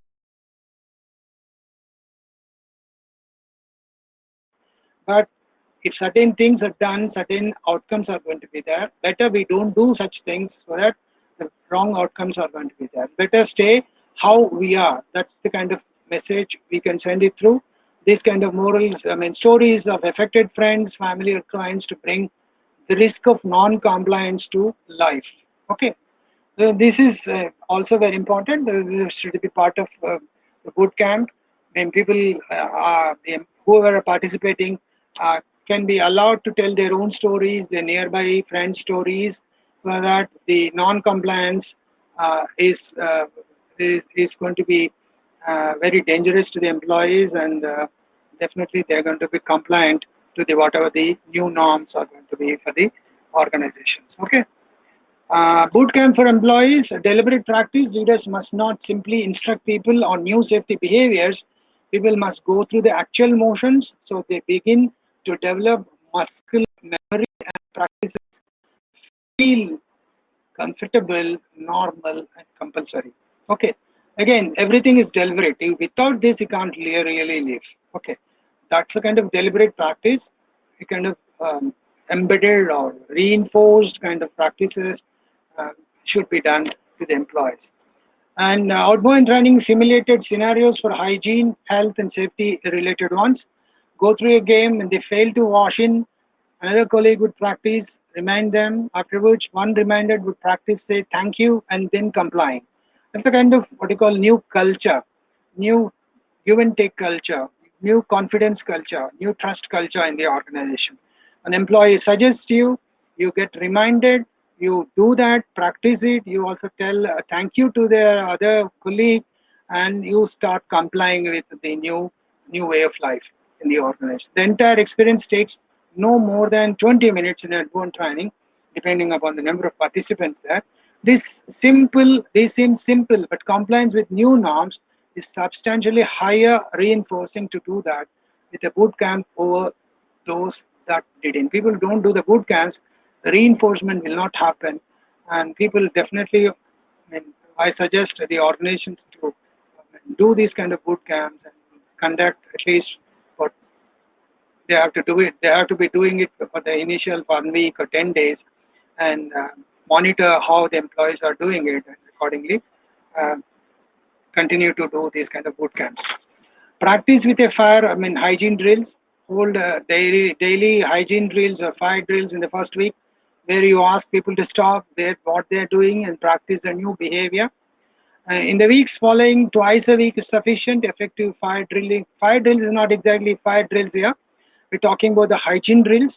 But if certain things are done, certain outcomes are going to be there. Better we don't do such things so that the wrong outcomes are going to be there. Better stay how we are. That's the kind of message we can send it through. This kind of morals, I mean, stories of affected friends, family, or clients to bring the risk of non-compliance to life. Okay. So this is also very important. This should be part of the boot camp. When people, whoever are participating, can be allowed to tell their own stories, their nearby friends' stories, so that the non-compliance is going to be very dangerous to the employees, and definitely they're going to be compliant to the whatever the new norms are going to be for the organizations. Okay. Boot camp for employees, deliberate practice. Leaders must not simply instruct people on new safety behaviors. People must go through the actual motions so they begin to develop muscle memory and practices feel comfortable, normal, and compulsory. Okay. Again, everything is deliberate. Without this, you can't really live. Okay. That's the kind of deliberate practice. You kind of embedded or reinforced kind of practices should be done to the employees. And outbound training simulated scenarios for hygiene, health, and safety related ones. Go through a game and they fail to wash in. Another colleague would practice, remind them, after which one reminded would practice, say thank you, and then complying. That's a kind of what you call new culture, new give and take culture, new confidence culture, new trust culture in the organization. An employee suggests you, you get reminded, you do that, practice it, you also tell thank you to their other colleague, and you start complying with the new way of life in the organization. The entire experience takes no more than 20 minutes in advanced training, depending upon the number of participants there. This seems simple, but compliance with new norms is substantially higher reinforcing to do that with a boot camp over those that didn't. People don't do the boot camps, the reinforcement will not happen, and people definitely, I suggest the organizations to do these kind of boot camps and conduct at least for they have to do it. They have to be doing it for the initial 1 week or 10 days, and monitor how the employees are doing it, and accordingly uh, continue to do these kind of boot camps. Practice with a fire. Hygiene drills. Hold daily hygiene drills or fire drills in the first week, where you ask people to stop what they're doing and practice a new behavior. In the weeks following, twice a week is sufficient. Effective fire drilling. Fire drills is not exactly fire drills here. We're talking about the hygiene drills.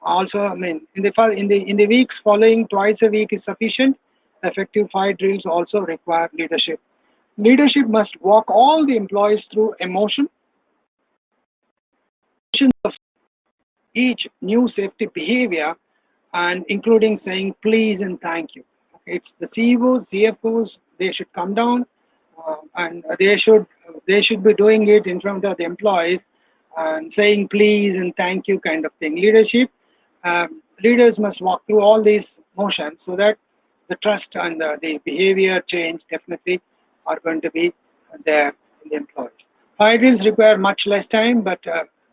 Also, in the weeks following, twice a week is sufficient. Effective fire drills also require leadership. Leadership must walk all the employees through emotions of each new safety behavior, and including saying please and thank you. It's the CEOs, CFOs, they should come down, and they should be doing it in front of the employees and saying please and thank you kind of thing. Leaders must walk through all these motions so that the trust and the behavior change definitely are going to be there in the employees. Fire drills require much less time, but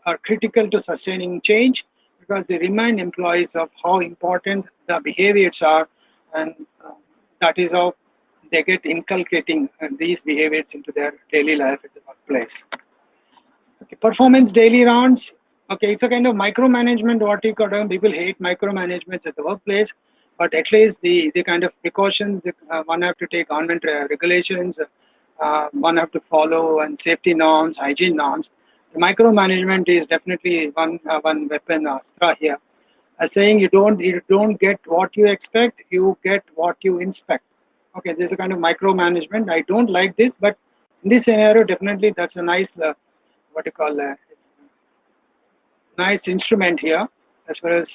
are critical to sustaining change because they remind employees of how important the behaviors are, and that is how they get inculcating these behaviors into their daily life at the workplace. Okay, performance daily rounds. Okay, it's a kind of micromanagement. What you call people hate micromanagement at the workplace, but at least the kind of precautions one have to take, government regulations, one have to follow, and safety norms, hygiene norms. The micromanagement is definitely one weapon here. Saying you don't get what you expect, you get what you inspect. Okay, this is a kind of micromanagement. I don't like this, but in this scenario, definitely that's a nice what you call nice instrument here. As far as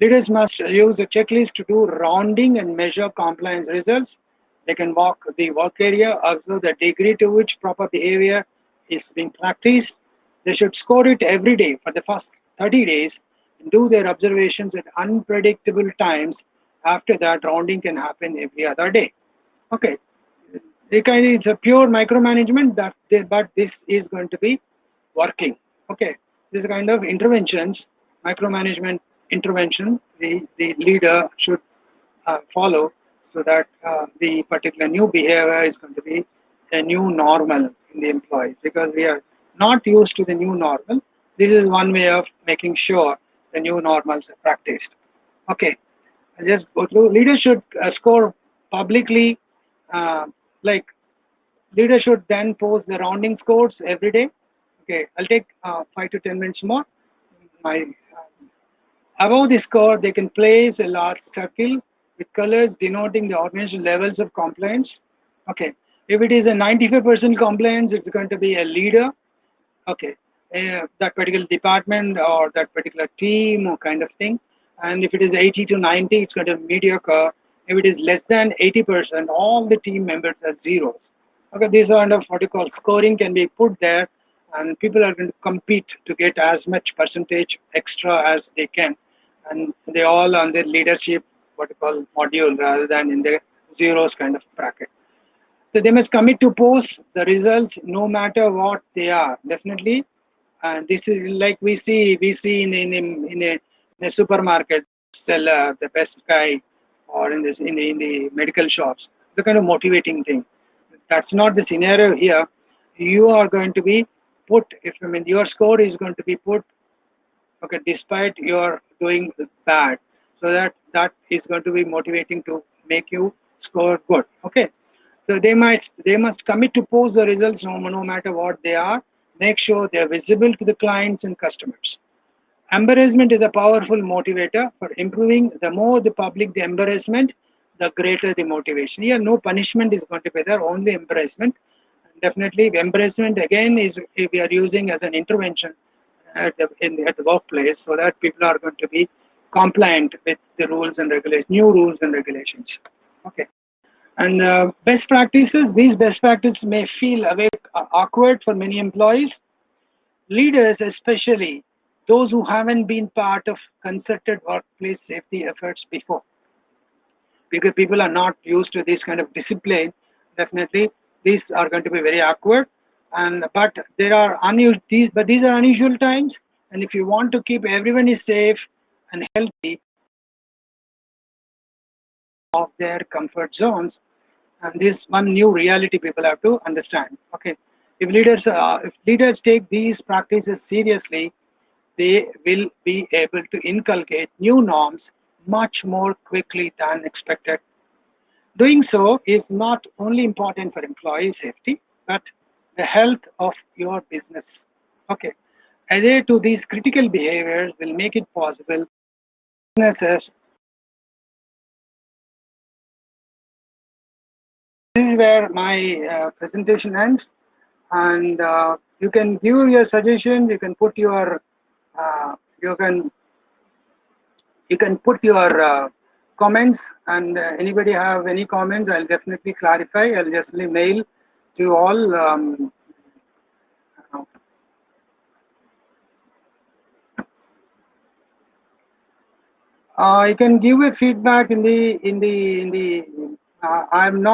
leaders must use a checklist to do rounding and measure compliance results. They can walk the work area, observe the degree to which proper behavior is being practiced. They should score it every day for the first 30 days and do their observations at unpredictable times. After that, rounding can happen every other day. Okay, it's a pure micromanagement, but this is going to be working. Okay, this kind of interventions, micromanagement intervention, the leader should follow so that the particular new behavior is going to be a new normal in the employees, because we are not used to the new normal. This is one way of making sure the new normals are practiced. Okay, I'll just go through. Leaders should score publicly, like leaders should then post the rounding scores every day. Okay, I'll take 5 to 10 minutes more. My Above the score, they can place a large circle with colors denoting the organization levels of compliance. Okay, if it is a 95% compliance, it's going to be a leader. Okay, that particular department or that particular team or kind of thing. And if it is 80 to 90, it's going to be mediocre. If it is less than 80%, all the team members are zeros. Okay, this kind of what you call scoring can be put there, and people are going to compete to get as much percentage extra as they can, and they all on their leadership what you call module rather than in the zeros kind of bracket. So they must commit to post the results no matter what they are, definitely. And this is like we see in a supermarket seller, the best guy, or in the medical shops. The kind of motivating thing. that's not the scenario here. You are going to be put, if I mean your score is going to be put, okay, despite your doing bad, so that is going to be motivating to make you score good. Okay, so they must commit to post the results no matter what they are. Make sure they are visible to the clients and customers. Embarrassment is a powerful motivator for improving. The more the public the embarrassment, the greater the motivation. Here, no punishment is going to be there, only embarrassment. Definitely, embarrassment again is if we are using as an intervention at the workplace, so that people are going to be compliant with the rules and regulations, new rules and regulations. Okay. And best practices. These best practices may feel a bit awkward for many employees. Leaders, especially those who haven't been part of concerted workplace safety efforts before, because people are not used to this kind of discipline, definitely these are going to be very awkward. And but there are these are unusual times, and if you want to keep everyone is safe and healthy of their comfort zones, and this one new reality people have to understand. Okay, if leaders take these practices seriously, they will be able to inculcate new norms much more quickly than expected. Doing so is not only important for employee safety, but the health of your business. Okay. Adhere to these critical behaviors will make it possible businesses. This is where my presentation ends, and you can give your suggestion. You can put your you can comments, and anybody have any comments, I'll definitely clarify. I'll definitely mail to you all. You can give a feedback in the I'm not